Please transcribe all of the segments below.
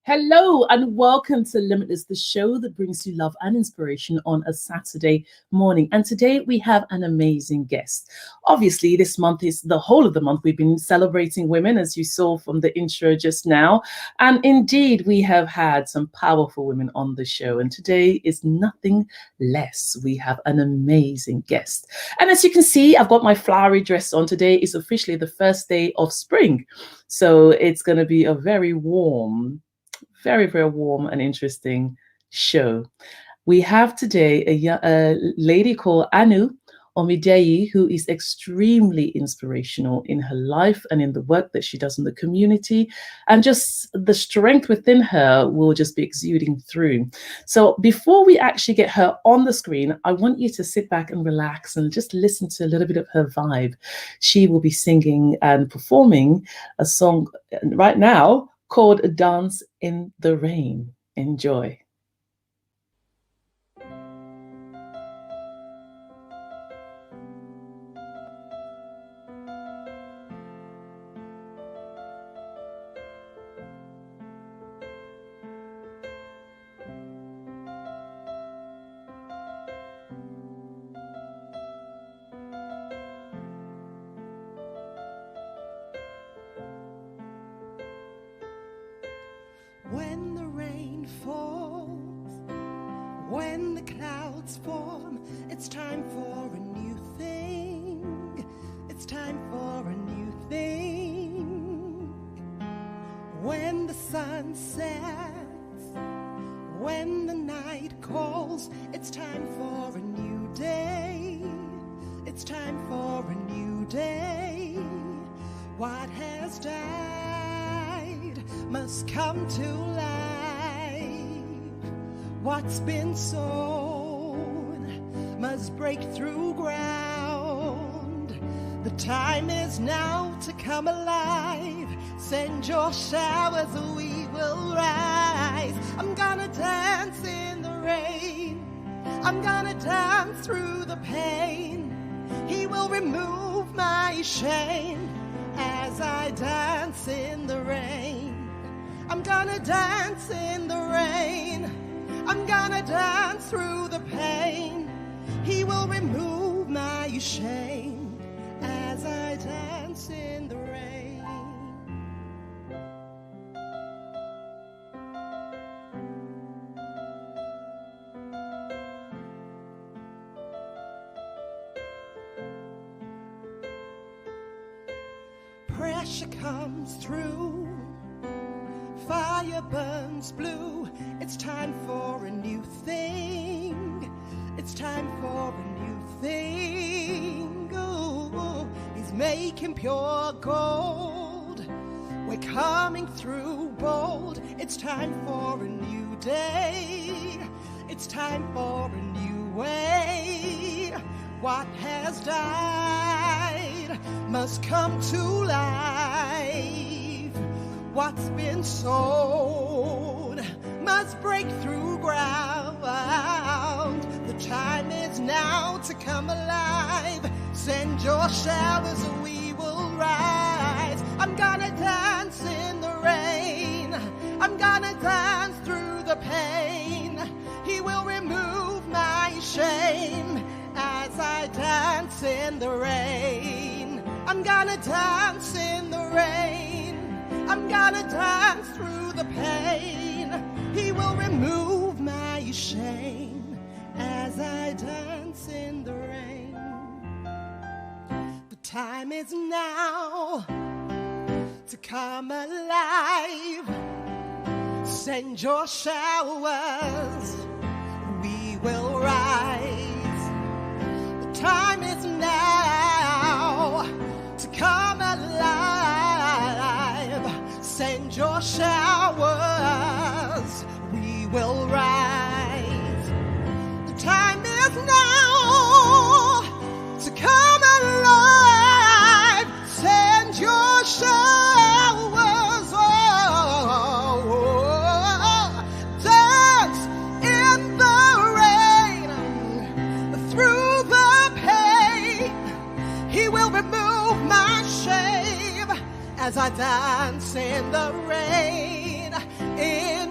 Hello and welcome to Limitless, the show that brings you love and inspiration on a Saturday morning. And today we have an amazing guest. Obviously, this month is the whole of the month. We've been celebrating women, as you saw from the intro just now. And indeed, we have had some powerful women on the show. And today is nothing less. We have an amazing guest. And as you can see, I've got my flowery dress on. Today is officially the first day of spring. So it's going to be a very warm, very warm and interesting show. We have today a lady called Omideyi, who is extremely inspirational in her life and in the work that she does in the community, and just the strength within her will just be exuding through. So before we actually get her on the screen, I want you to sit back and relax and just listen to a little bit of her vibe. She will be singing and performing a song right now called A Dance in the Rain. Enjoy. When the rain falls, when the clouds form, it's time for a new thing. It's time for a new thing. When the sun sets, when the night calls, it's time for a new day. It's time for a new day. What has died must come to life. What's been sown must break through ground. The time is now to come alive. Send your showers, we will rise. I'm gonna dance in the rain. I'm gonna dance through the pain. He will remove my shame as I dance in the rain. I'm gonna dance in the rain. I'm gonna dance through the pain. He will remove my shame as I dance in the rain. Pressure comes through, fire burns blue. It's time for a new thing. It's time for a new thing. Ooh, he's making pure gold. We're coming through bold. It's time for a new day. It's time for a new way. What has died must come to life. What's been sown must break through ground. The time is now to come alive. Send your showers, we will rise. I'm gonna dance in the rain. I'm gonna dance through the pain. He will remove my shame as I dance in the rain. I'm gonna dance in the rain. I'm gonna dance through the pain. He will remove my shame as I dance in the rain. The time is now to come alive. Send your showers, we will rise. The time is now to come alive. Send your showers, we will rise. The time is now to come alive. Send your showers, dance in the rain, through the pain. He will remove my shame as I dance in the rain. In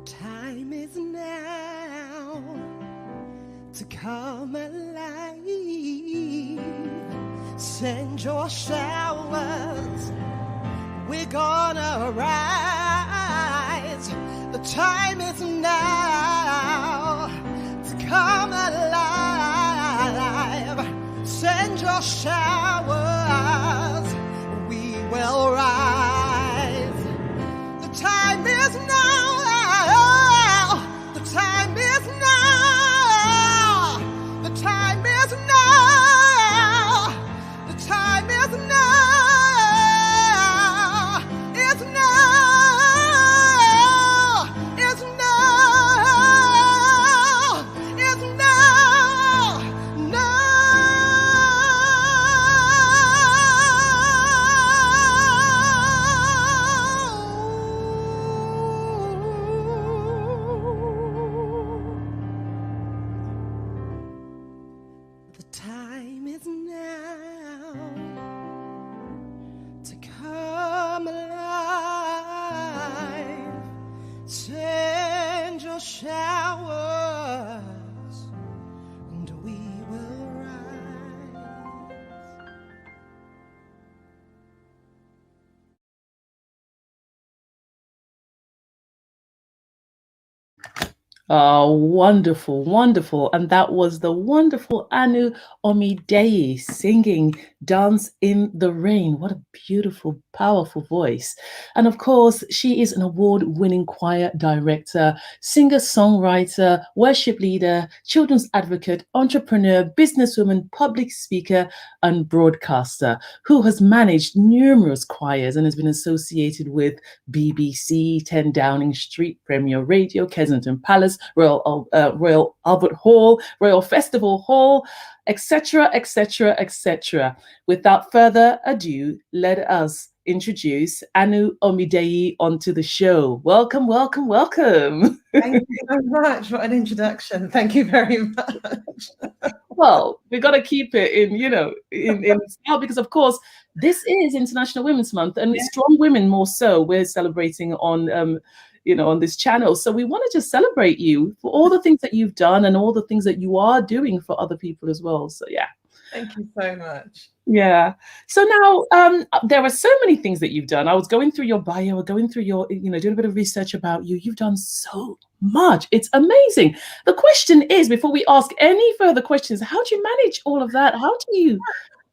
time is now to come alive. Send your showers, we're gonna rise. The time is now to come alive. Send your showers, we will rise. The time is now. The time is now. The time is now. The time is now. It's now. It's now. It's now. The time is now to come alive. Send your showers and we will rise. Oh, wonderful, wonderful. And that was the wonderful Anu Omideyi singing Dance in the Rain. What a beautiful, powerful voice. And of course, she is an award-winning choir director, singer-songwriter, worship leader, children's advocate, entrepreneur, businesswoman, public speaker, and broadcaster who has managed numerous choirs and has been associated with BBC, 10 Downing Street, Premier Radio, Kensington Palace, Royal Albert Hall, Royal Festival Hall, etc., etc., etc. Without further ado, let us introduce Anu Omideyi onto the show. Welcome, welcome, welcome. Thank you so much. What an introduction. Thank you very much. Well, we got to keep it in, in style, because of course, this is International Women's Month, and strong women more so. We're celebrating on, on this channel. So we want to just celebrate you for all the things that you've done and all the things that you are doing for other people as well. So yeah. Thank you so much. Yeah. So now there are so many things that you've done. I was going through your bio, going through your, doing a bit of research about you. You've done so much. It's amazing. The question is, before we ask any further questions, how do you manage all of that? How do you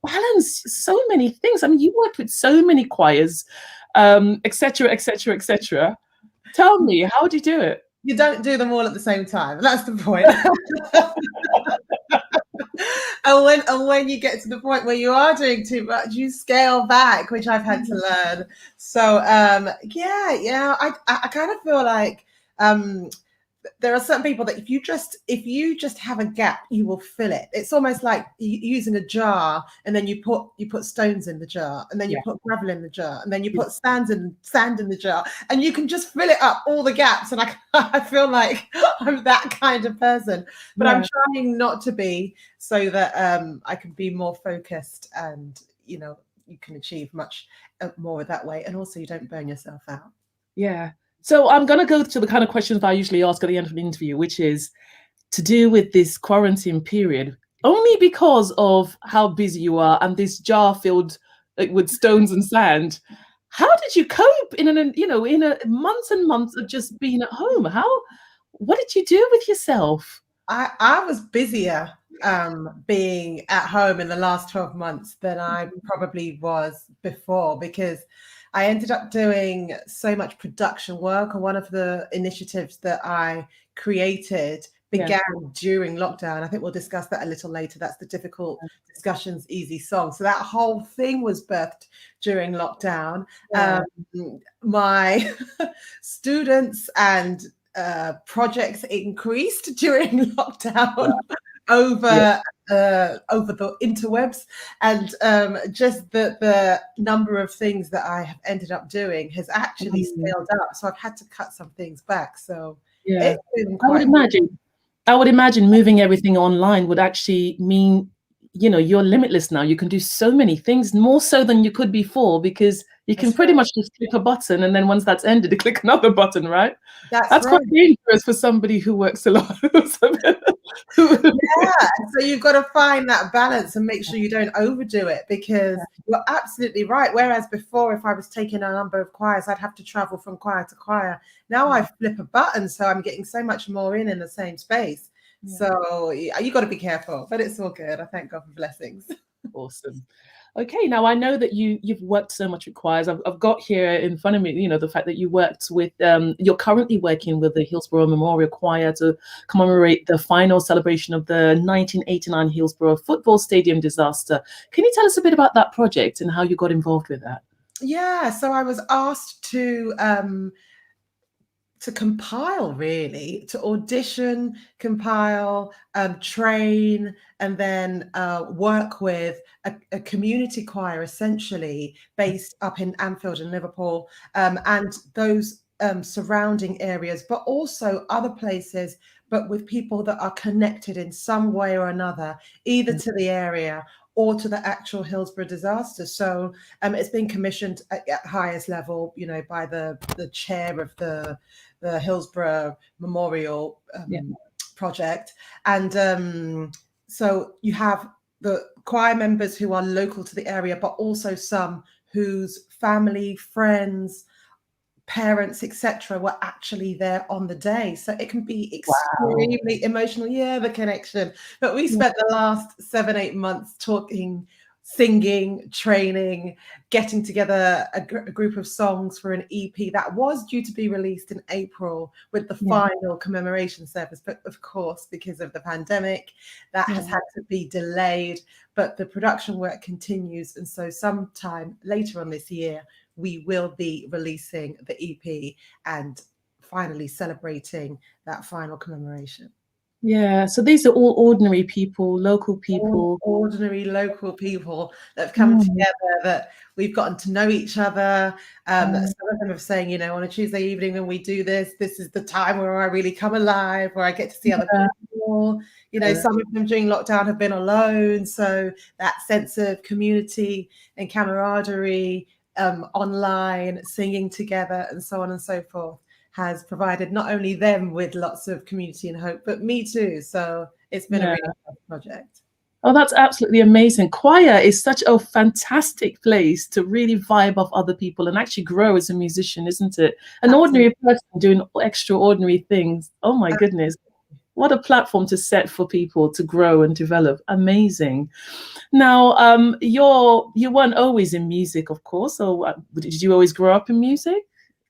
balance so many things? I mean, you worked with so many choirs, etc., etc., etc. Tell me, how do you do it? You don't do them all at the same time. That's the point. And when you get to the point where you are doing too much, you scale back, which I've had to learn. So I kind of feel like there are certain people that if you just have a gap, you will fill it. It's almost like using a jar, and then you put stones in the jar, and then you put gravel in the jar, and then you put sand in the jar, and you can just fill it up, all the gaps. And I feel like I'm that kind of person, but I'm trying not to be, so that I can be more focused, and you can achieve much more that way, and also you don't burn yourself out. Yeah. So I'm going to go to the kind of questions I usually ask at the end of the interview, which is to do with this quarantine period, only because of how busy you are and this jar filled with stones and sand. How did you cope in a months and months of just being at home? What did you do with yourself? I was busier being at home in the last 12 months than I probably was before, because I ended up doing so much production work. And one of the initiatives that I created began during lockdown. I think we'll discuss that a little later. That's the Difficult Discussions Easy Song. So that whole thing was birthed during lockdown. My students and projects increased during lockdown over the interwebs, and just the number of things that I have ended up doing has actually scaled up. So I've had to cut some things back. So it's been quite I would imagine moving everything online would actually mean you're limitless now. You can do so many things, more so than you could before, because you can That's pretty right. much just click a button, and then once that's ended, you click another button, right? That's That's right. quite dangerous for somebody who works a lot. Yeah, so you've got to find that balance and make sure you don't overdo it, because you're absolutely right. Whereas before, if I was taking a number of choirs, I'd have to travel from choir to choir. Now I flip a button, so I'm getting so much more in the same space. So you got to be careful, but it's all good. I thank God for blessings. Awesome. Okay, now I know that you've worked so much with choirs. I've got here in front of me, the fact that you worked with, you're currently working with the Hillsborough Memorial Choir to commemorate the final celebration of the 1989 Hillsborough football stadium disaster. Can you tell us a bit about that project and how you got involved with that? Yeah, so I was asked to compile, really, to audition, compile, train, and then work with a community choir, essentially based up in Anfield and Liverpool, and those surrounding areas, but also other places, but with people that are connected in some way or another, either to the area or to the actual Hillsborough disaster. So it's been commissioned at highest level, by the chair of the Hillsborough Memorial project. And so you have the choir members who are local to the area, but also some whose family, friends, parents, etc., were actually there on the day. So it can be extremely emotional. Yeah, the connection. But we spent the last 7-8 months talking, singing, training, getting together a group of songs for an EP that was due to be released in April with the final commemoration service. But of course, because of the pandemic, that has had to be delayed. But the production work continues. And so sometime later on this year, we will be releasing the EP and finally celebrating that final commemoration. Yeah, so these are all ordinary people, local people. Ordinary local people that have come together, that we've gotten to know each other. Some of them are saying, on a Tuesday evening when we do this is the time where I really come alive, where I get to see other people. Some of them during lockdown have been alone. So that sense of community and camaraderie, online, singing together, and so on and so forth, has provided not only them with lots of community and hope, but me too. So it's been a really fun project. Oh, that's absolutely amazing. Choir is such a fantastic place to really vibe off other people and actually grow as a musician, isn't it? An ordinary person doing extraordinary things. Oh my goodness. What a platform to set for people to grow and develop. Amazing. Now, you weren't always in music, of course. So did you always grow up in music?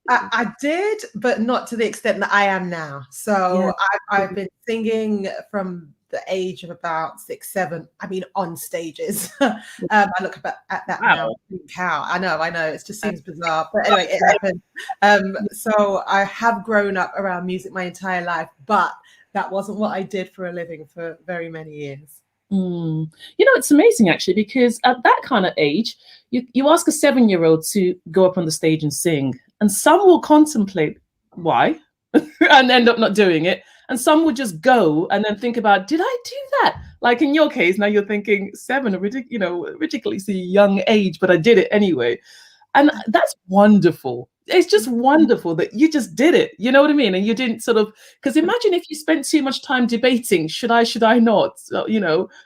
I did, but not to the extent that I am now. So I've been singing from the age of about 6, 7. I mean, on stages. I look at that now. How I know, it just seems bizarre, but anyway, it happened. So I have grown up around music my entire life, but that wasn't what I did for a living for very many years. It's amazing actually, because at that kind of age, you ask a 7-year-old to go up on the stage and sing, and some will contemplate why and end up not doing it. And some would just go and then think about, did I do that? Like in your case, now you're thinking 7, a ridiculously young age, but I did it anyway. And that's wonderful. It's just wonderful that you just did it. You know what I mean? And you didn't because imagine if you spent too much time debating, should I not,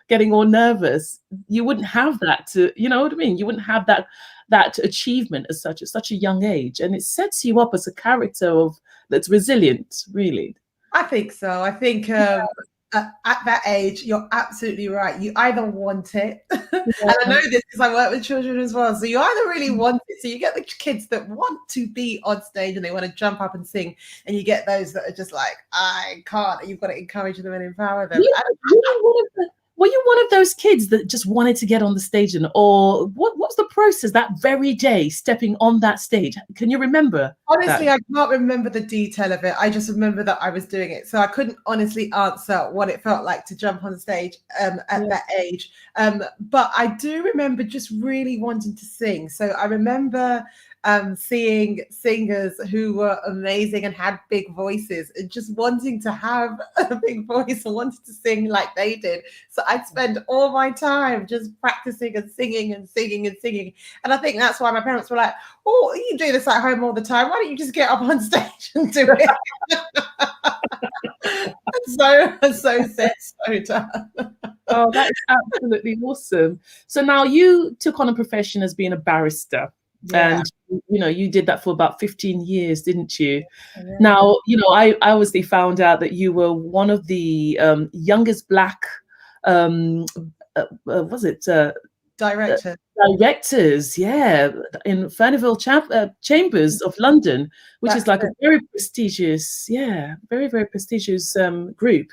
getting all nervous, you wouldn't have that you know what I mean? You wouldn't have that achievement at such a young age. And it sets you up as a character that's resilient, really. I think so. I think at that age, you're absolutely right. You either want it, and I know this because I work with children as well. So you either really want it. So you get the kids that want to be on stage and they want to jump up and sing, and you get those that are just like, I can't. And you've got to encourage them and empower them. Were you one of those kids that just wanted to get on the stage, or what's the process that very day stepping on that stage? Can you remember? Honestly, I can't remember the detail of it. I just remember that I was doing it. So I couldn't honestly answer what it felt like to jump on stage at that age. But I do remember just really wanting to sing. So I remember seeing singers who were amazing and had big voices and just wanting to have a big voice and wanting to sing like they did. So I'd spend all my time just practicing and singing and singing and singing. And I think that's why my parents were like, oh, you do this at home all the time. Why don't you just get up on stage and do it? so said, so done. Oh, that is absolutely awesome. So now you took on a profession as being a barrister. Yeah. And you did that for about 15 years, didn't you? Yeah. Now, I obviously found out that you were one of the youngest Black, was it? Directors, yeah, in Furniville Chambers of London, which is like a very prestigious, very, very prestigious group.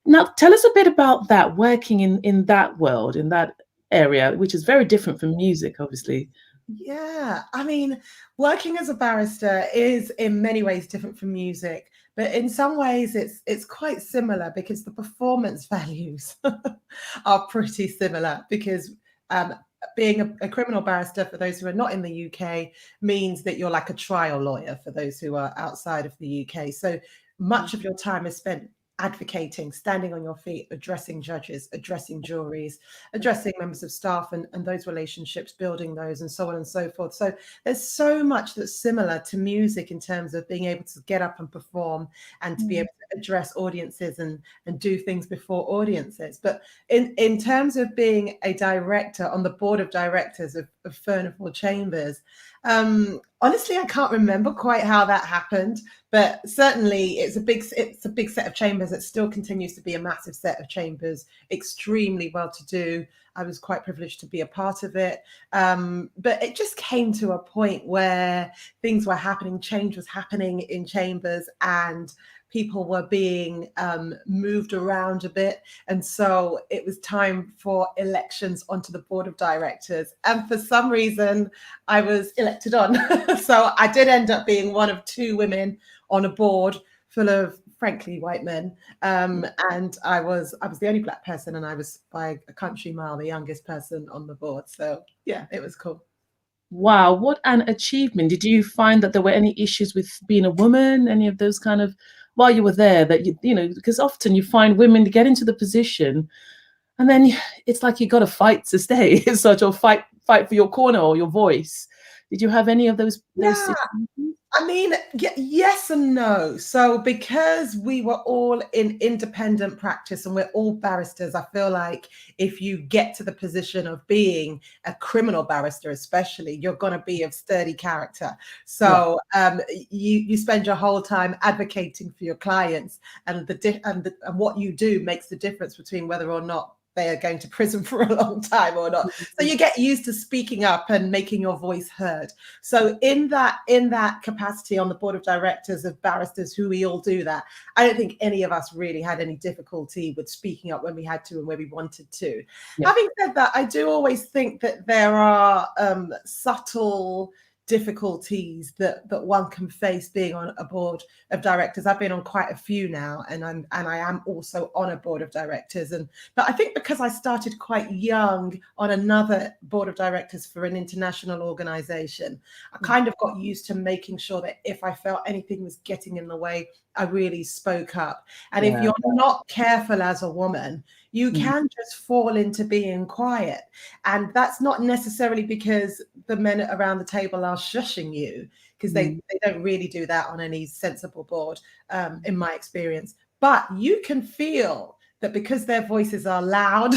Now, tell us a bit about that, working in that world, in that area, which is very different from music, obviously. Yeah, I mean, working as a barrister is in many ways different from music, but in some ways it's quite similar because the performance values are pretty similar because being a criminal barrister, for those who are not in the UK, means that you're like a trial lawyer for those who are outside of the UK. So much of your time is spent advocating, standing on your feet, addressing judges, addressing juries, addressing members of staff and those relationships, building those and so on and so forth. So there's so much that's similar to music in terms of being able to get up and perform and to be able to address audiences and do things before audiences. But in terms of being a director on the board of directors of Furniville Chambers, honestly, I can't remember quite how that happened, but certainly it's a big set of chambers. It still continues to be a massive set of chambers, extremely well to do. I was quite privileged to be a part of it. But it just came to a point where things were happening, change was happening in chambers, and people were being moved around a bit. And so it was time for elections onto the board of directors. And for some reason, I was elected on. So I did end up being one of 2 women on a board full of, frankly, white men. And I was the only Black person, and I was by a country mile the youngest person on the board. So yeah, it was cool. Wow, what an achievement. Did you find that there were any issues with being a woman, any of those kind of, while you were there, that because often you find women to get into the position and then it's like you got to fight to stay, such, or fight for your corner or your voice. Did you have any of those situations? I mean, yes and no. So because we were all in independent practice and we're all barristers, I feel like if you get to the position of being a criminal barrister, especially, you're going to be of sturdy character. So you spend your whole time advocating for your clients, and what you do makes the difference between whether or not they are going to prison for a long time or not. So you get used to speaking up and making your voice heard. So in that capacity on the board of directors of barristers, who we all do that, I don't think any of us really had any difficulty with speaking up when we had to and where we wanted to. Yeah. Having said that, I do always think that there are subtle difficulties that one can face being on a board of directors. I've been on quite a few now, and I am also on a board of directors. But I think because I started quite young on another board of directors for an international organization, I kind of got used to making sure that if I felt anything was getting in the way, I really spoke up. And if you're not careful as a woman, you can just fall into being quiet. And that's not necessarily because the men around the table are shushing you, because they don't really do that on any sensible board, in my experience. But you can feel that because their voices are loud,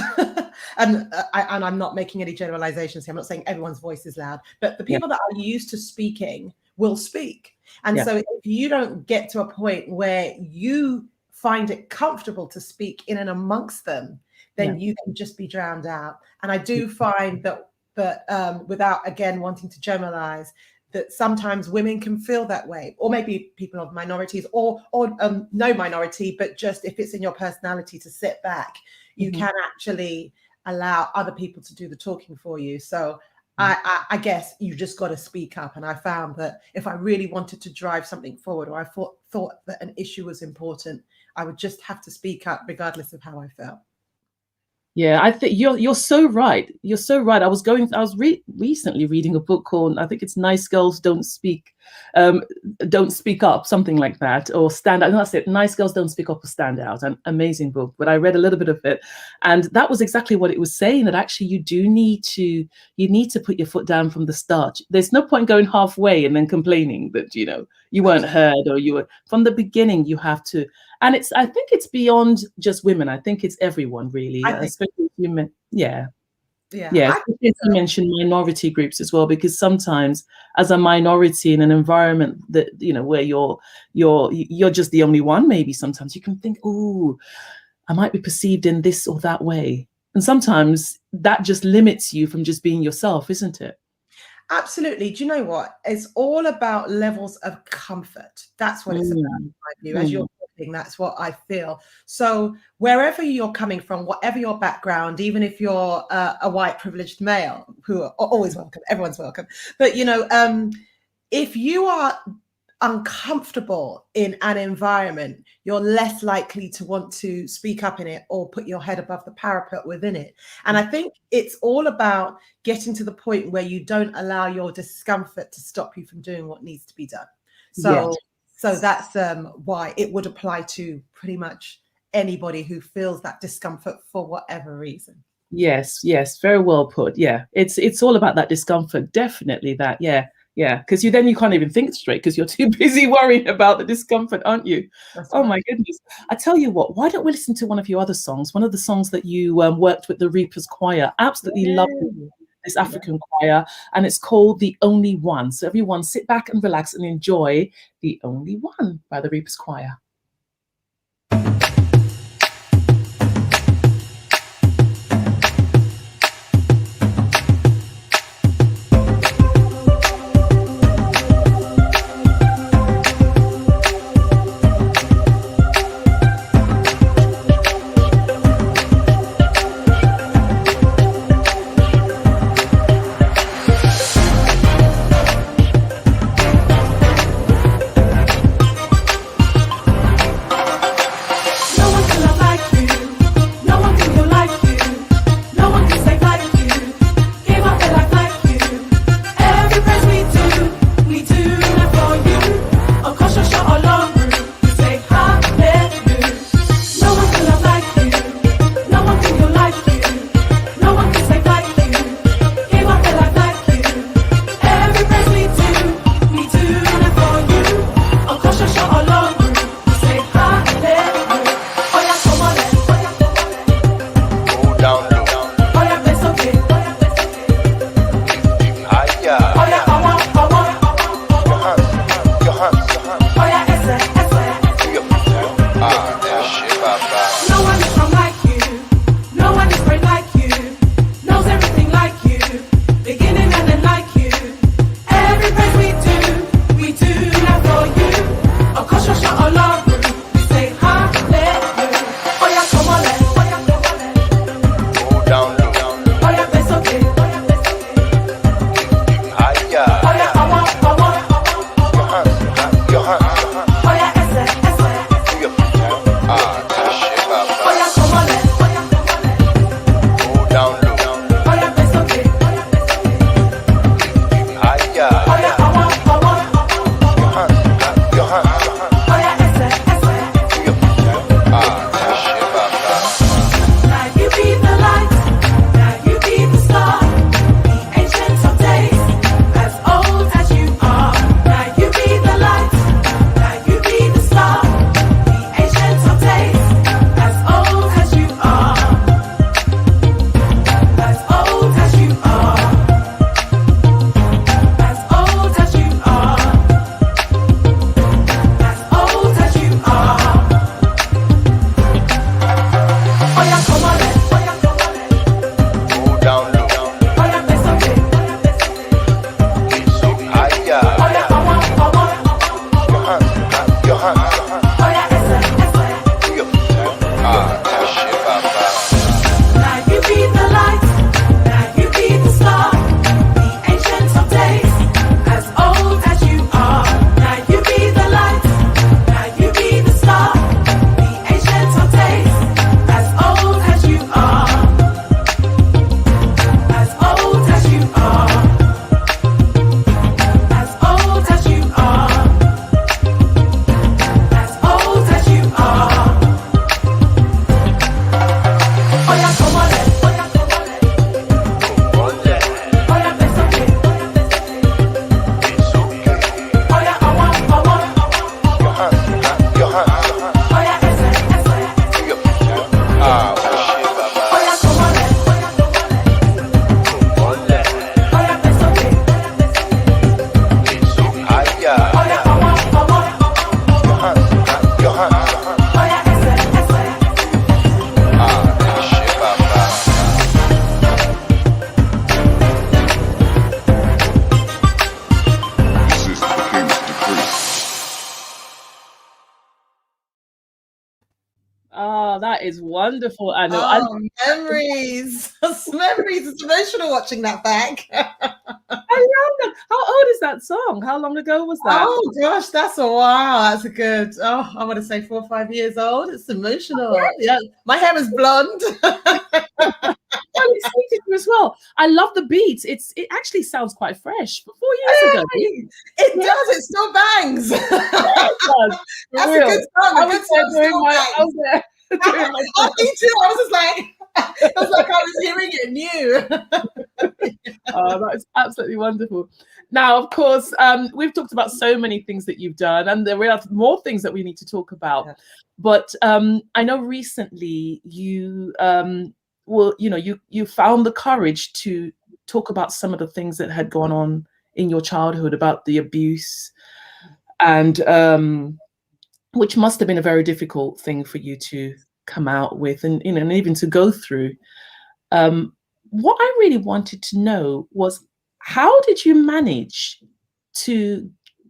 and I'm not making any generalizations here, I'm not saying everyone's voice is loud, but the people that are used to speaking will speak. And so if you don't get to a point where you find it comfortable to speak in and amongst them, then you can just be drowned out. And I do find that without, again, wanting to generalize, that sometimes women can feel that way, or maybe people of minorities, or no minority, but just if it's in your personality to sit back, you can actually allow other people to do the talking for you. So I guess you just got to speak up. And I found that if I really wanted to drive something forward, or I thought that an issue was important, I would just have to speak up regardless of how I felt. Yeah, I think you're so right. You're so right. I was recently reading a book called, I think it's Nice Girls um, Don't Speak Up, something like that, or Stand Out. No, that's it. Nice Girls Don't Speak Up or Stand Out. An amazing book. But I read a little bit of it, and that was exactly what it was saying. That actually you need to put your foot down from the start. There's no point going halfway and then complaining that you weren't heard, or you were from the beginning. You have to. And I think it's beyond just women. I think it's everyone really, I think, especially women. Yeah. yeah, Yeah. I think Especially as you so. mentioned minority groups as well, because sometimes as a minority in an environment that, where you're just the only one, maybe sometimes you can think, oh, I might be perceived in this or that way. And sometimes that just limits you from just being yourself, isn't it? Absolutely. Do you know what? It's all about levels of comfort. That's what it's about, in Mm, my view. As you're mm. talking, that's what I feel. So wherever you're coming from, whatever your background, even if you're a white privileged male, who are always welcome, everyone's welcome. But if you are uncomfortable in an environment, you're less likely to want to speak up in it or put your head above the parapet within it. And I think it's all about getting to the point where you don't allow your discomfort to stop you from doing what needs to be done. Yes. So that's why it would apply to pretty much anybody who feels that discomfort for whatever reason. Yes, yes, very well put. Yeah, it's all about that discomfort. Definitely that. Yeah, yeah. Because you can't even think straight because you're too busy worrying about the discomfort, aren't you? That's Oh right. my goodness! I tell you what. Why don't we listen to one of your other songs? One of the songs that you worked with the Reapers Choir. Absolutely love this African choir, and it's called "The Only One." So everyone, sit back and relax and enjoy "The Only One" by the Reapers Choir. Oh, that is wonderful. I know. Oh, memories. Memories. It's emotional watching that back. I love that. How old is that song? How long ago was that? Oh gosh, that's a while. That's a good. Oh, I want to say 4 or 5 years old. It's emotional. Yeah, my hair is blonde. Well, it's suited you as well. I love the beats. It actually sounds quite fresh. For 4 years ago. Hey, it Yeah, does. It still bangs. it does. For That's a good real. song. I A was good there song doing still my I bangs. was there doing my Oh, me too. I was just like, it was like I was hearing it new. Oh, that is absolutely wonderful. Now, of course, we've talked about so many things that you've done, and there are more things that we need to talk about. Yeah. But I know recently you, well, you found the courage to talk about some of the things that had gone on in your childhood, about the abuse, and which must have been a very difficult thing for you to come out with, and and even to go through. Um, what I really wanted to know was, how did you manage to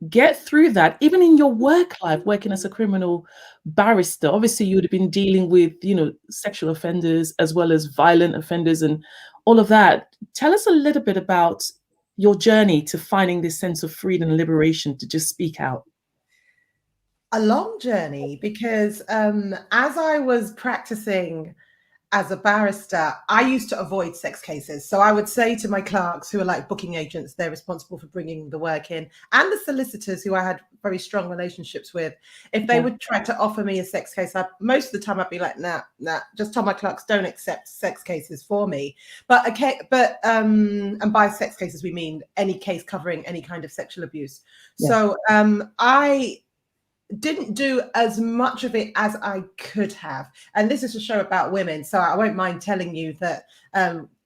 get through that, even in your work life, working as a criminal barrister? Obviously, you would have been dealing with, sexual offenders as well as violent offenders and all of that. Tell us a little bit about your journey to finding this sense of freedom and liberation to just speak out. A long journey because as I was practicing as a barrister, I used to avoid sex cases. So I would say to my clerks, who are like booking agents, they're responsible for bringing the work in, and the solicitors, who I had very strong relationships with, if they Yeah. would try to offer me a sex case, most of the time I'd be like, nah, just tell my clerks don't accept sex cases for me. But okay, and by sex cases we mean any case covering any kind of sexual abuse. Yeah. So I didn't do as much of it as I could have. And this is a show about women, so I won't mind telling you that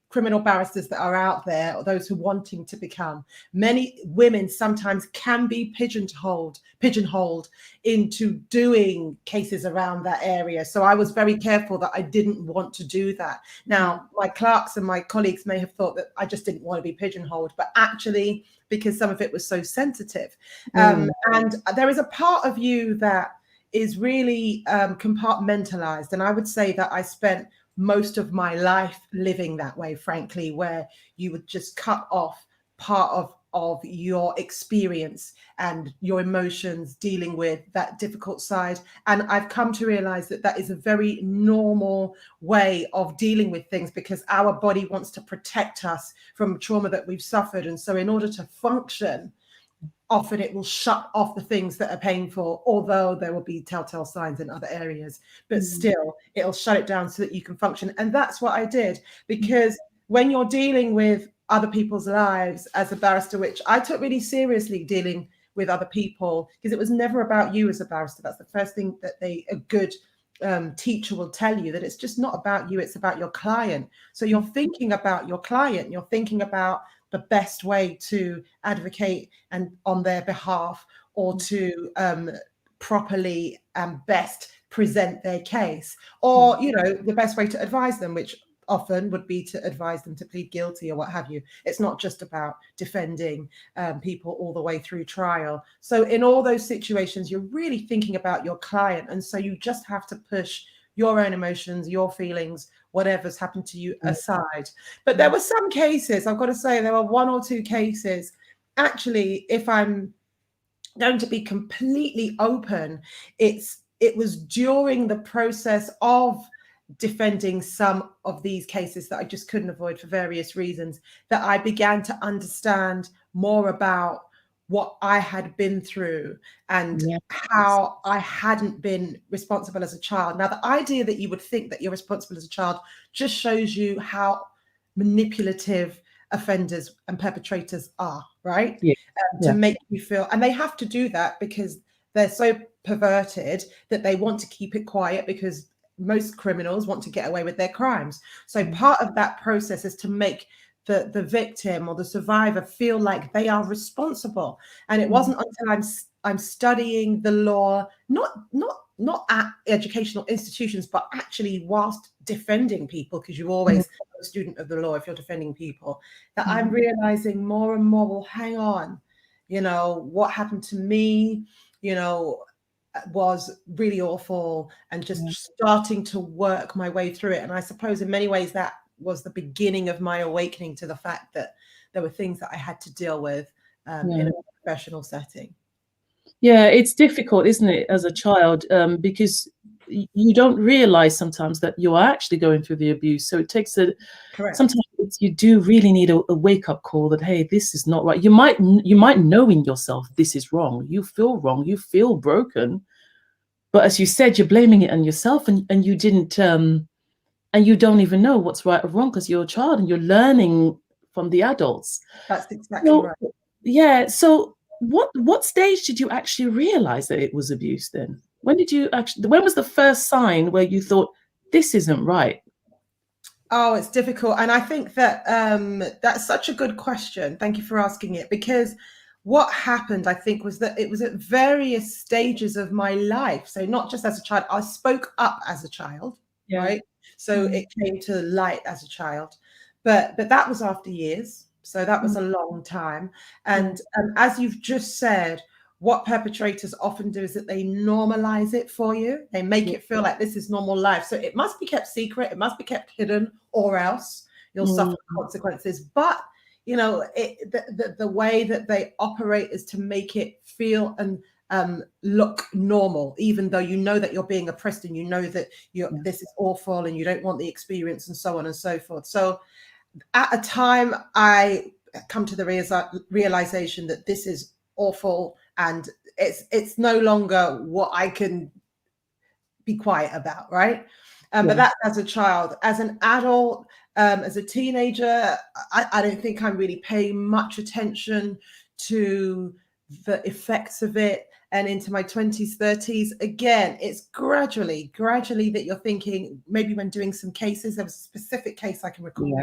criminal barristers that are out there, or those who are wanting to become, many women sometimes can be pigeonholed into doing cases around that area. So I was very careful that I didn't want to do that. Now, my clerks and my colleagues may have thought that I just didn't want to be pigeonholed, but actually, because some of it was so sensitive. And there is a part of you that is really compartmentalized. And I would say that I spent most of my life living that way, frankly, where you would just cut off part of your experience and your emotions dealing with that difficult side. And I've come to realize that that is a very normal way of dealing with things, because our body wants to protect us from trauma that we've suffered. And so in order to function, often it will shut off the things that are painful, although there will be telltale signs in other areas, but still it'll shut it down so that you can function. And that's what I did, because when you're dealing with other people's lives as a barrister, which I took really seriously, dealing with other people, because it was never about you as a barrister. That's the first thing that a good teacher will tell you, that it's just not about you, it's about your client. So you're thinking about your client, you're thinking about the best way to advocate and on their behalf, or to properly and best present their case, or the best way to advise them, which often would be to advise them to plead guilty or what have you. It's not just about defending people all the way through trial. So in all those situations, you're really thinking about your client, and so you just have to push your own emotions, your feelings, whatever's happened to you aside. But there were some cases, I've got to say, there were 1 or 2 cases. Actually, if I'm going to be completely open, it was during the process of defending some of these cases that I just couldn't avoid for various reasons, that I began to understand more about what I had been through and how I hadn't been responsible as a child. Now, the idea that you would think that you're responsible as a child just shows you how manipulative offenders and perpetrators are, right? To make you feel, and they have to do that because they're so perverted that they want to keep it quiet, because most criminals want to get away with their crimes. So part of that process is to make the victim or the survivor feel like they are responsible. And it wasn't until I'm studying the law, not at educational institutions, but actually whilst defending people, because you're always a student of the law if you're defending people, that I'm realizing more and more, well, hang on, what happened to me, was really awful, and just starting to work my way through it. And I suppose in many ways that was the beginning of my awakening to the fact that there were things that I had to deal with in a professional setting. Yeah, it's difficult, isn't it, as a child, because you don't realize sometimes that you are actually going through the abuse. So it takes sometimes you do really need a wake-up call that, hey, this is not right. You might know in yourself this is wrong. You feel wrong. You feel broken. But as you said, you're blaming it on yourself, and you didn't, and you don't even know what's right or wrong because you're a child and you're learning from the adults. That's exactly right. Yeah. So what stage did you actually realize that it was abuse then? When was the first sign where you thought this isn't right? Oh, it's difficult. And I think that that's such a good question. Thank you for asking it, because what happened, I think, was that it was at various stages of my life. So not just as a child, I spoke up as a child, right? So it came to light as a child, but that was after years. So that was a long time. And as you've just said, what perpetrators often do is that they normalize it for you. They make it feel like this is normal life. So it must be kept secret. It must be kept hidden, or else you'll suffer consequences. But, you know, the way that they operate is to make it feel and look normal, even though you know that you're being oppressed, and you know that this is awful and you don't want the experience, and so on and so forth. So at a time, I come to the realization that this is awful, and it's no longer what I can be quiet about, right? But that's as a child. As an adult, as a teenager, I don't think I'm really paying much attention to the effects of it. And into my 20s, 30s, again, it's gradually that you're thinking, maybe when doing some cases, there was a specific case I can recall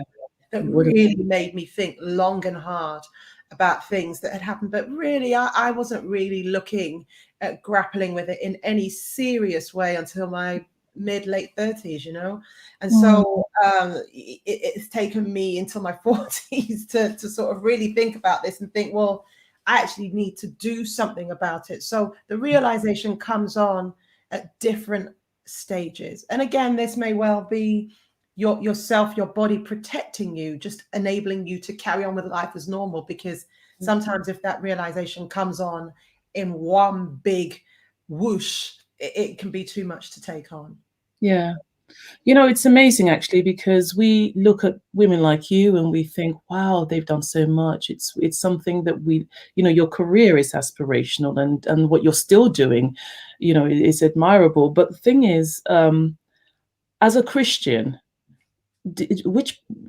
that really made me think long and hard about things that had happened. But really, I wasn't really looking at grappling with it in any serious way until my late 30s, you know. And so it's taken me until my 40s to sort of really think about this and think, well, I actually need to do something about it. So the realization comes on at different stages. And again, this may well be yourself, your body protecting you, just enabling you to carry on with life as normal. Because sometimes if that realization comes on in one big whoosh, it can be too much to take on. Yeah. You know, it's amazing actually, because we look at women like you and we think, wow, they've done so much. It's something that your career is aspirational, and what you're still doing, is admirable. But the thing is, as a Christian,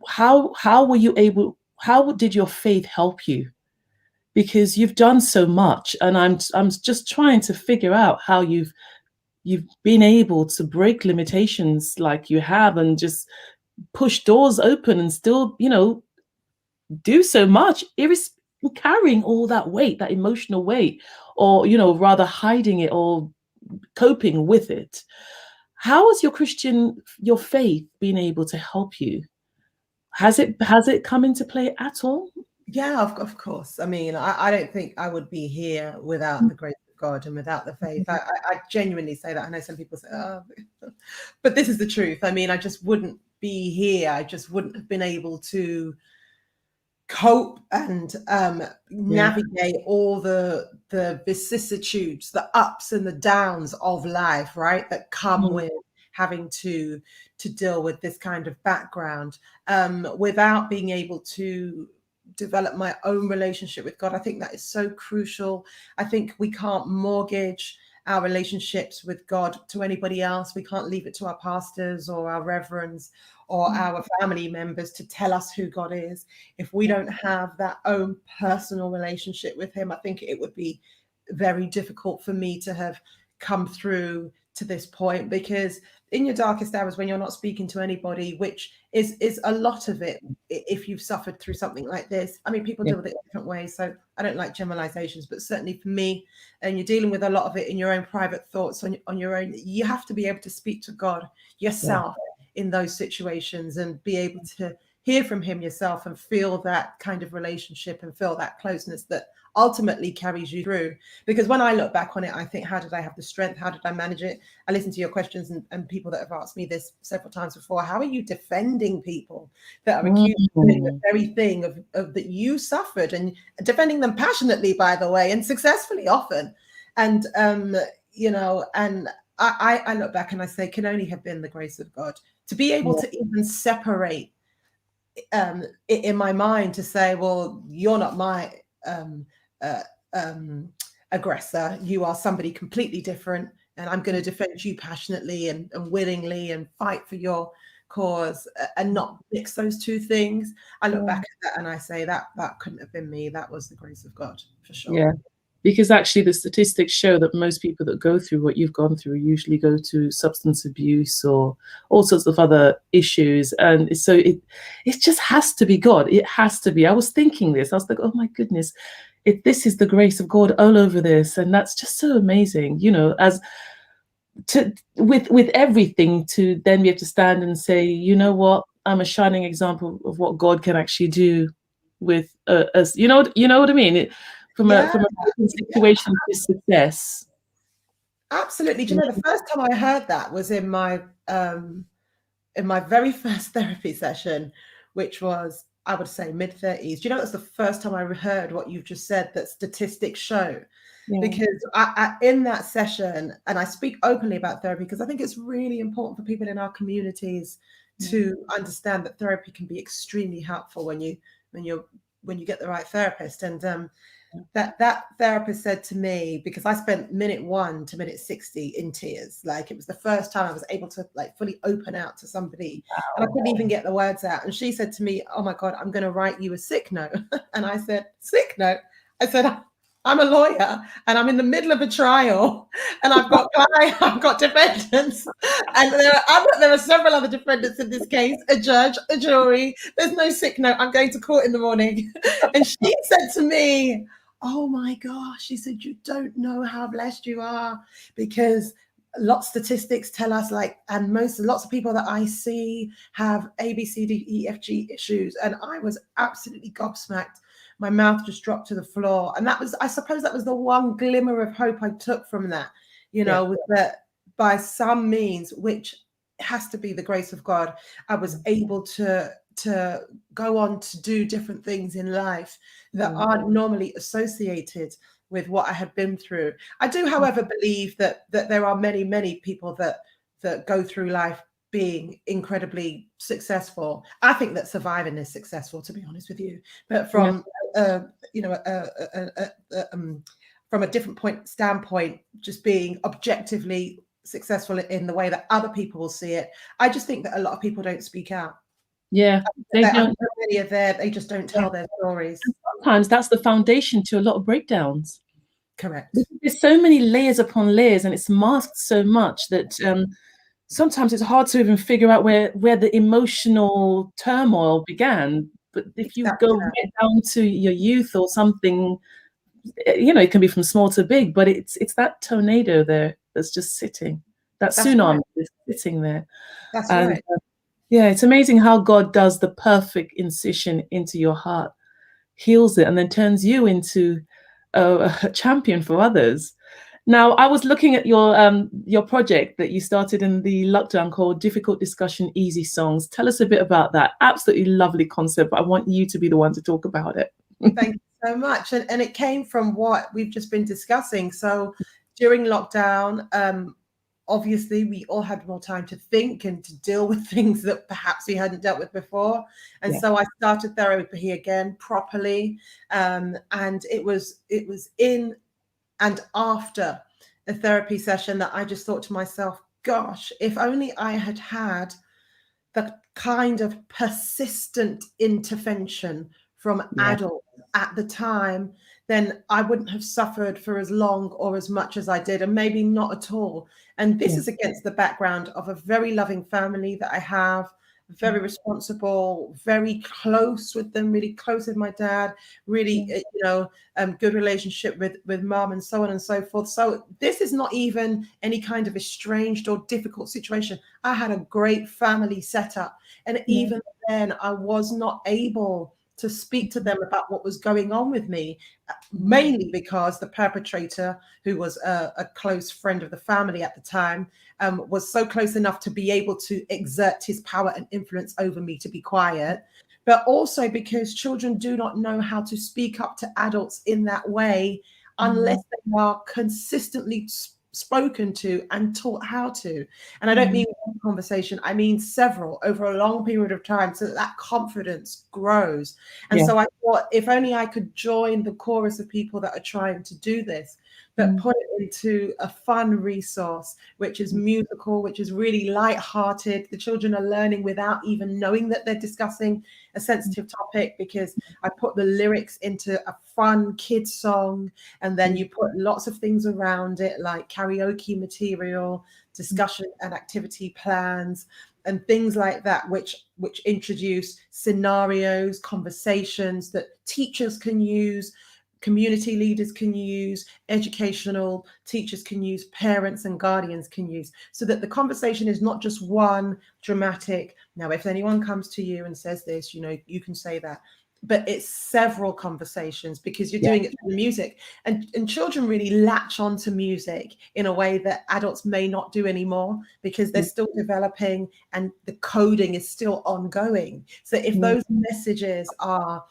how were you able? How did your faith help you? Because you've done so much, and I'm just trying to figure out how you've been able to break limitations like you have, and just push doors open, and still, do so much, carrying all that weight, that emotional weight, or, rather hiding it or coping with it. How has your faith been able to help you? Has it come into play at all? Yeah, of course. I mean, I don't think I would be here without the grace of God and without the faith. I genuinely say that. I know some people say, oh, but this is the truth. I mean, I just wouldn't be here. I just wouldn't have been able to cope and navigate all the vicissitudes, the ups and the downs of life, right, that come with having to deal with this kind of background, without being able to develop my own relationship with God. I think that is so crucial. I think we can't mortgage our relationships with God to anybody else. We can't leave it to our pastors or our reverends or our family members to tell us who God is. If we don't have that own personal relationship with him, I think it would be very difficult for me to have come through to this point, because in your darkest hours, when you're not speaking to anybody, which is a lot of it, if you've suffered through something like this, I mean, people deal with it in different ways, so I don't like generalizations, but certainly for me, and you're dealing with a lot of it in your own private thoughts, on your own, you have to be able to speak to God yourself in those situations, and be able to hear from him yourself and feel that kind of relationship and feel that closeness that ultimately carries you through. Because when I look back on it, I think, how did I have the strength? How did I manage it? I listen to your questions and people that have asked me this several times before. How are you defending people that are accused of doing the very thing of that you suffered, and defending them passionately, by the way, and successfully often? And you know, and I look back and I say, can only have been the grace of God to be able to even separate it in my mind, to say, well, you're not my aggressor, you are somebody completely different, and I'm going to defend you passionately and willingly and fight for your cause, and not mix those two things. I look back at that and I say that couldn't have been me. That was the grace of God, for sure. Yeah. Because actually the statistics show that most people that go through what you've gone through usually go to substance abuse or all sorts of other issues. And so it just has to be God. It has to be. I was thinking this. I was like, oh my goodness, this is the grace of God all over this. And that's just so amazing, you know, as to with everything, to then be able to stand and say, you know what, I'm a shining example of what God can actually do with us. You know what I mean? From a broken situation to success. Absolutely. Do you know, the first time I heard that was in my very first therapy session, which was, I would say, mid-30s. Do you know, that's the first time I heard what you've just said, that statistics show. Because I in that session, and I speak openly about therapy because I think it's really important for people in our communities to understand that therapy can be extremely helpful when you get the right therapist. And that therapist said to me, because I spent minute 1 to minute 60 in tears, like it was the first time I was able to like fully open out to somebody, and I couldn't even get the words out. And she said to me, oh my God, I'm going to write you a sick note. And I said, sick note? I said, I'm a lawyer and I'm in the middle of a trial, and I've got defendants, and there are several other defendants in this case, a judge, a jury. There's no sick note. I'm going to court in the morning. And she said to me, oh my gosh, she said, you don't know how blessed you are, because statistics tell us, like, and lots of people that I see have A, B, C, D, E, F, G issues. And I was absolutely gobsmacked. My mouth just dropped to the floor. And I suppose that was the one glimmer of hope I took from that, you know, was that by some means, which has to be the grace of God, I was able to go on to do different things in life that aren't normally associated with what I had been through. I do, however, believe that there are many, many people that go through life being incredibly successful. I think that surviving is successful, to be honest with you. But from from a different standpoint, just being objectively successful in the way that other people will see it, I just think that a lot of people don't speak out. Yeah, they don't. Many are there. They just don't tell their stories. And sometimes that's the foundation to a lot of breakdowns. Correct. There's so many layers upon layers, and it's masked so much that sometimes it's hard to even figure out where the emotional turmoil began. But if you go right down to your youth or something, you know, it can be from small to big, but it's that tornado there that's just sitting. That tsunami is sitting there. That's right. Yeah, it's amazing how God does the perfect incision into your heart, heals it, and then turns you into a champion for others. Now, I was looking at your project that you started in the lockdown called Difficult Discussion, Easy Songs. Tell us a bit about that. Absolutely lovely concept, but I want you to be the one to talk about it. Thank you so much. And it came from what we've just been discussing. So during lockdown, obviously, we all had more time to think and to deal with things that perhaps we hadn't dealt with before. And so I started therapy again properly. And it was in and after a therapy session that I just thought to myself, gosh, if only I had had the kind of persistent intervention from adults at the time, then I wouldn't have suffered for as long or as much as I did, and maybe not at all. And this is against the background of a very loving family that I have, very responsible, very close with them, really close with my dad, really, good relationship with mom, and so on and so forth. So this is not even any kind of estranged or difficult situation. I had a great family setup. And even then, I was not able to speak to them about what was going on with me, mainly because the perpetrator, who was a close friend of the family at the time, was so close enough to be able to exert his power and influence over me to be quiet. But also because children do not know how to speak up to adults in that way unless they are consistently spoken to and taught how to. And I don't mean one conversation, I mean several over a long period of time, so that confidence grows. And so I thought, if only I could join the chorus of people that are trying to do this, but put it into a fun resource, which is musical, which is really light-hearted. The children are learning without even knowing that they're discussing a sensitive topic, because I put the lyrics into a fun kids song, and then you put lots of things around it, like karaoke material, discussion and activity plans, and things like that, which introduce scenarios, conversations that teachers can use, community leaders can use, educational teachers can use, parents and guardians can use, so that the conversation is not just one dramatic, now if anyone comes to you and says this, you can say that, but it's several conversations, because you're doing it through music, and children really latch onto music in a way that adults may not do anymore, because they're still developing and the coding is still ongoing. So if those messages are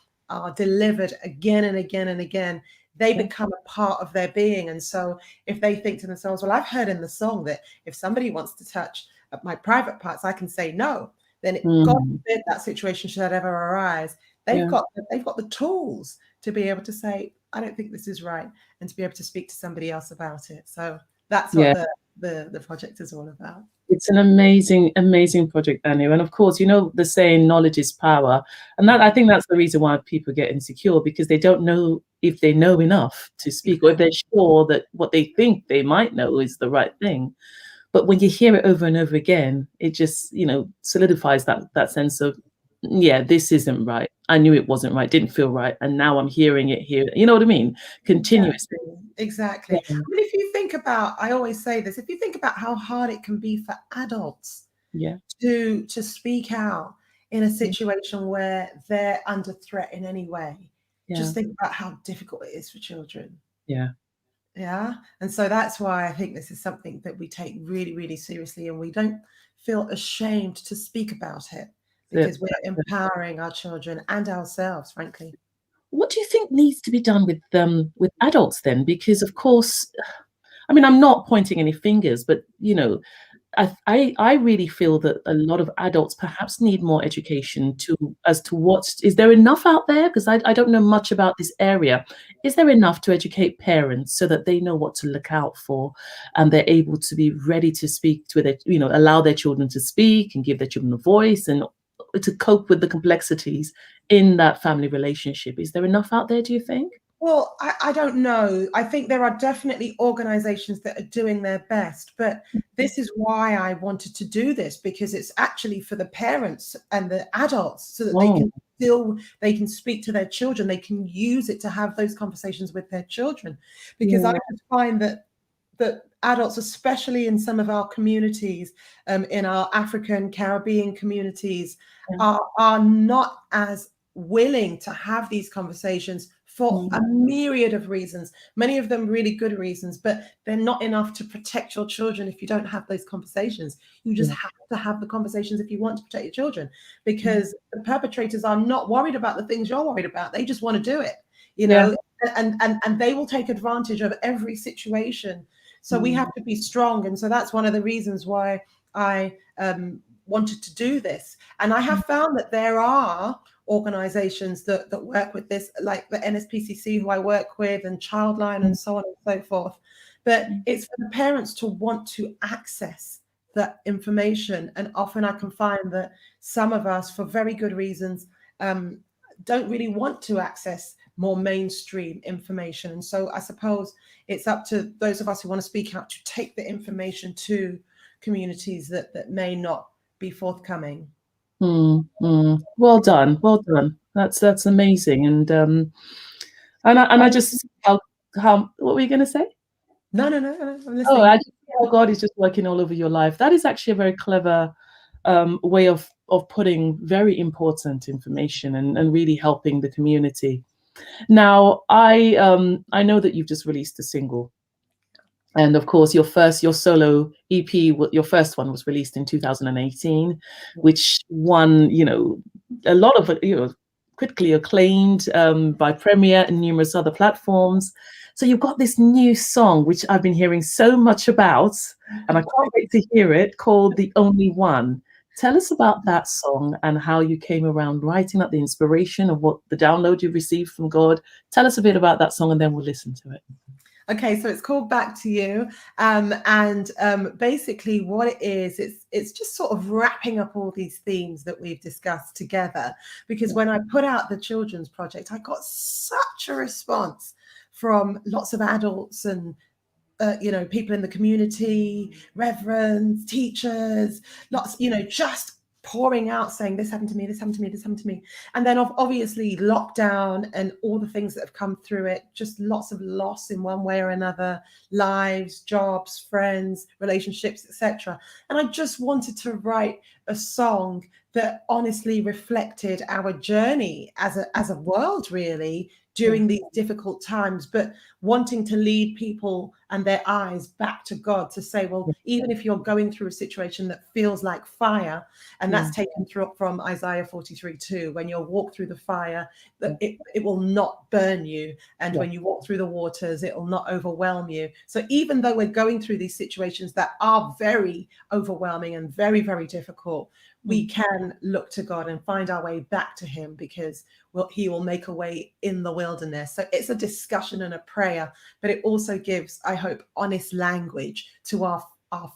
delivered again and again and again, they become a part of their being. And so if they think to themselves, well, I've heard in the song that if somebody wants to touch my private parts, I can say no, then God forbid that situation should ever arise. They've got the tools to be able to say, I don't think this is right, and to be able to speak to somebody else about it. So that's what the project is all about. It's an amazing, amazing project, Anu. And of course, the saying, knowledge is power. And that, I think that's the reason why people get insecure, because they don't know if they know enough to speak, or if they're sure that what they think they might know is the right thing. But when you hear it over and over again, it just, solidifies that sense of, this isn't right. I knew it wasn't right, didn't feel right. And now I'm hearing it here. You know what I mean? Continuously. Exactly. I mean, if you think about, I always say this, if you think about how hard it can be for adults to speak out in a situation where they're under threat in any way, just think about how difficult it is for children. Yeah. And so that's why I think this is something that we take really, really seriously, and we don't feel ashamed to speak about it, because we're empowering our children and ourselves, frankly. What do you think needs to be done with adults then? Because of course, I mean, I'm not pointing any fingers, but I really feel that a lot of adults perhaps need more education as to what is there enough out there? Because I don't know much about this area. Is there enough to educate parents so that they know what to look out for, and they're able to be ready to speak to their, allow their children to speak and give their children a voice and to cope with the complexities in that family relationship? Is there enough out there, do you think? Well, I don't know. I think there are definitely organizations that are doing their best, but this is why I wanted to do this, because it's actually for the parents and the adults, so that they can speak to their children. They can use it to have those conversations with their children, because I would find that adults, especially in some of our communities, in our African, Caribbean communities, are not as willing to have these conversations for a myriad of reasons, many of them really good reasons, but they're not enough to protect your children if you don't have those conversations. You just have to have the conversations if you want to protect your children, because the perpetrators are not worried about the things you're worried about. They just want to do it, and they will take advantage of every situation. So we have to be strong. And so that's one of the reasons why I wanted to do this. And I have found that there are organizations that work with this, like the NSPCC, who I work with, and Childline, and so on and so forth. But it's for the parents to want to access that information. And often I can find that some of us, for very good reasons, don't really want to access more mainstream information. And so I suppose it's up to those of us who want to speak out to take the information to communities that may not be forthcoming. Well done, well done. That's amazing, and I just see how what were you going to say? No, I'm Oh, I listening. just see how God is just working all over your life. That is actually a very clever way of putting very important information and really helping the community. Now, I know that you've just released a single, and of course, your solo EP, your first one was released in 2018, which won, a lot of critically acclaimed by Premiere and numerous other platforms. So you've got this new song, which I've been hearing so much about, and I can't wait to hear it, called "The Only One." Tell us about that song and how you came around writing up the inspiration of what the download you received from God. Tell us a bit about that song, and then we'll listen to it. Okay, so it's called Back to You, and basically what it is, it's just sort of wrapping up all these themes that we've discussed together. Because when I put out the children's project, I got such a response from lots of adults and people in the community, reverends, teachers, lots, just pouring out saying this happened to me, this happened to me, this happened to me. And then obviously lockdown and all the things that have come through it, just lots of loss in one way or another, lives, jobs, friends, relationships, etc. And I just wanted to write a song that honestly reflected our journey as a world, really, during these difficult times, but wanting to lead people and their eyes back to God, to say, well, even if you're going through a situation that feels like fire, and that's taken from Isaiah 43:2, when you walk through the fire, it will not burn you. And when you walk through the waters, it will not overwhelm you. So even though we're going through these situations that are very overwhelming and very, very difficult, we can look to God and find our way back to him, because he will make a way in the wilderness. So it's a discussion and a prayer, but it also gives, I hope, honest language to our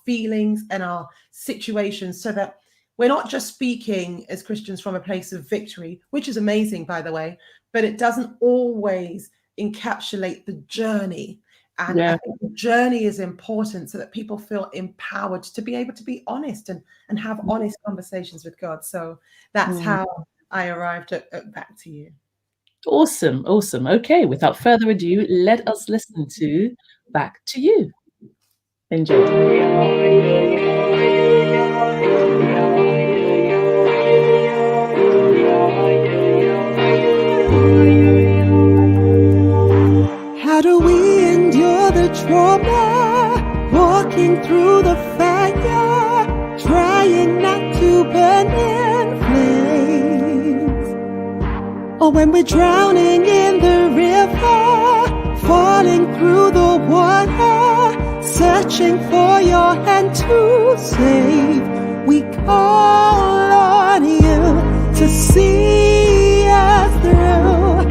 feelings and our situations, so that we're not just speaking as Christians from a place of victory, which is amazing, by the way, but it doesn't always encapsulate the journey. And I think the journey is important, so that people feel empowered to be able to be honest and have honest conversations with God. So that's how I arrived at Back to You. Awesome. Okay, without further ado, let us listen to Back to You. Enjoy. How do we endure the trauma, walking through the fire, trying not to burn in flames? Or when we're drowning in the river, falling through the water, searching for your hand to save, we call on you to see us through.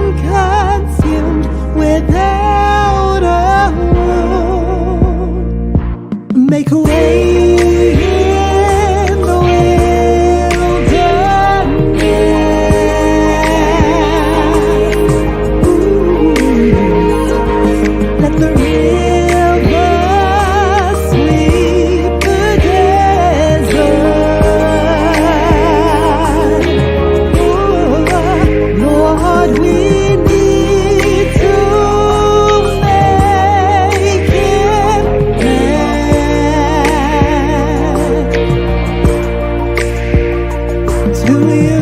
Unconsumed, without a wound, make a way in the wilderness. Let the river sweep the desert. Lord, we need to make it back to you.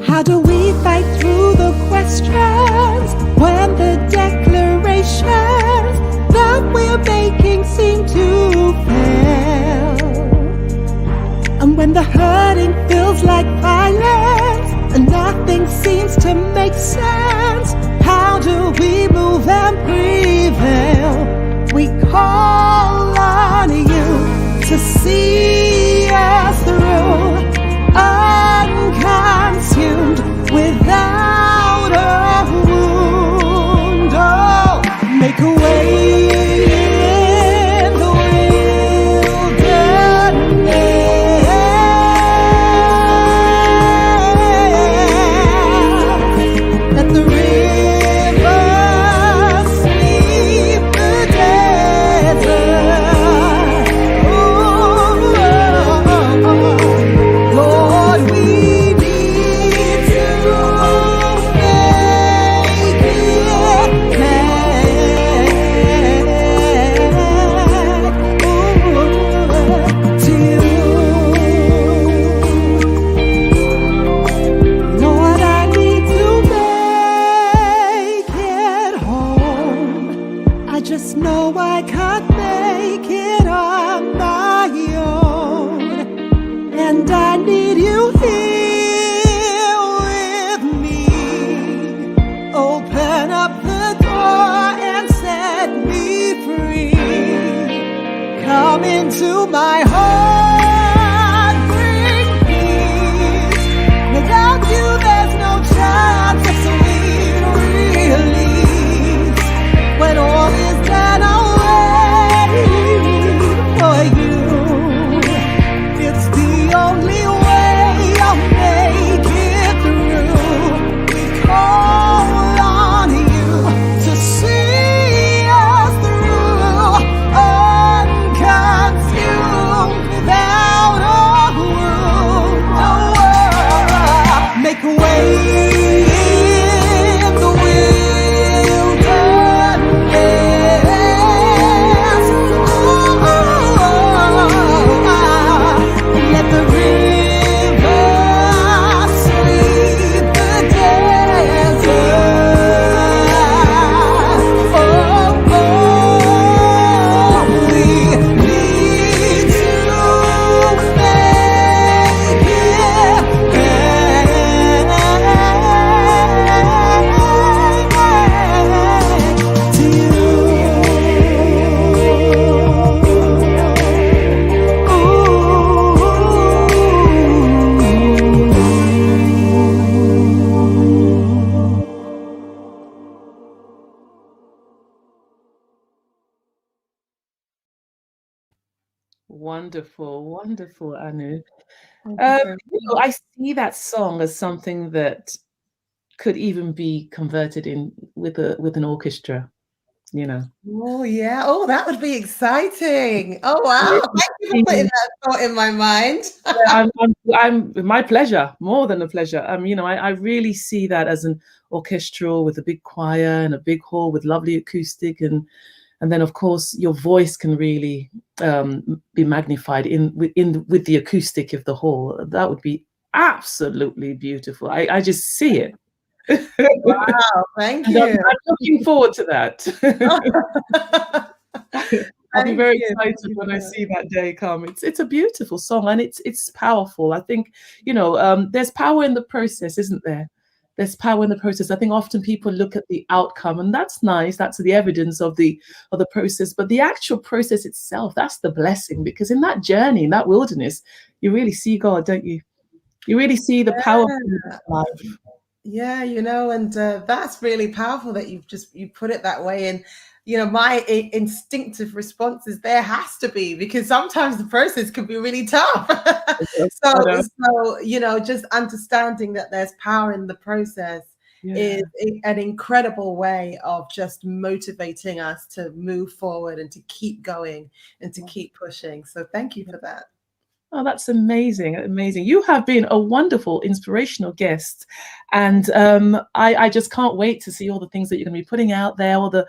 How do we fight through the questions when the declarations that we're making seem to fail? And when the hurting feels like violence and nothing seems to make sense, how do we move and prevail? We call on you to see us through. Unconsumed, without a wound. Oh, make a way in the wilderness. Wonderful, wonderful, Anu. Thank you so I much. see that song as something that could even be converted in with an orchestra, you know. Oh yeah. Oh, that would be exciting. Oh wow. Thank you for putting Really. that thought in my mind. Yeah, I'm my pleasure, more than a pleasure. I really see that as an orchestral with a big choir and a big hall with lovely acoustic, and then of course your voice can really be magnified with the acoustic of the hall. That would be absolutely beautiful. I just see it. Wow, thank And you. I'm looking forward to that. I'll be Thank very you. Thank excited you when so I much. see that day come. It's a beautiful song and it's powerful. I think, there's power in the process, isn't there? There's power in the process. I think often people look at the outcome, and that's nice. That's the evidence of the process. But the actual process itself, that's the blessing. Because in that journey, in that wilderness, you really see God, don't you? You really see the power of life. Yeah, and that's really powerful that you put it that way. And my instinctive response is there has to be, because sometimes the process can be really tough. I so know. so just understanding that there's power in the process Yeah. is an incredible way of just motivating us to move forward and to keep going and to keep pushing. So thank you for that. Oh, that's amazing. Amazing. You have been a wonderful, inspirational guest. And I just can't wait to see all the things that you're going to be putting out there, all the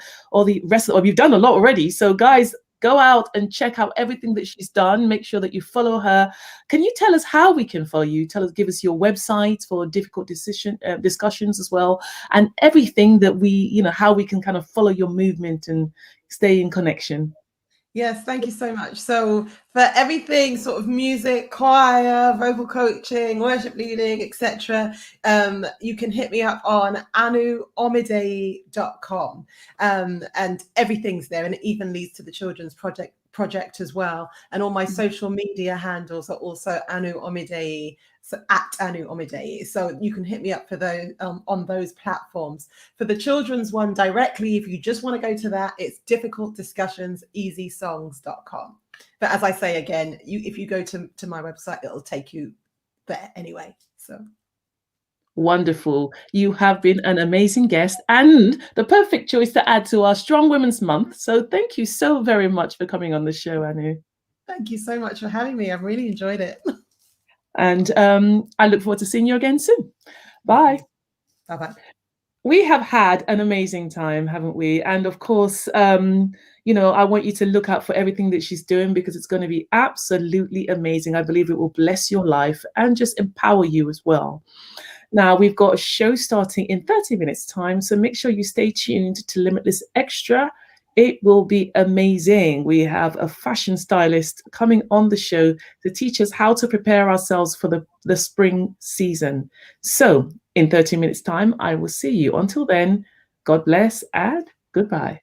rest of it. You've done a lot already. So guys, go out and check out everything that she's done. Make sure that you follow her. Can you tell us how we can follow you? Give us your website for difficult discussions as well. And everything that how we can kind of follow your movement and stay in connection. Yes, thank you so much. So for everything sort of music, choir, vocal coaching, worship leading, etc., you can hit me up on anuomideyi.com. And everything's there, and it even leads to the children's project as well. And all my social media handles are also Anu Omideyi, so at Anu Omideyi. So you can hit me up for those on those platforms. For the children's one directly, if you just want to go to that, it's difficultdiscussionseasysongs.com. But as I say again, if you go to my website, it'll take you there anyway. So wonderful. You have been an amazing guest and the perfect choice to add to our Strong Women's Month. So thank you so very much for coming on the show, Anu. Thank you so much for having me. I've really enjoyed it. And I look forward to seeing you again soon. Bye. Bye-bye. We have had an amazing time, haven't we? And of course, I want you to look out for everything that she's doing, because it's going to be absolutely amazing. I believe it will bless your life and just empower you as well. Now, we've got a show starting in 30 minutes time, so make sure you stay tuned to Limitless Extra. It will be amazing. We have a fashion stylist coming on the show to teach us how to prepare ourselves for the spring season. So in 30 minutes time, I will see you. Until then, God bless and goodbye.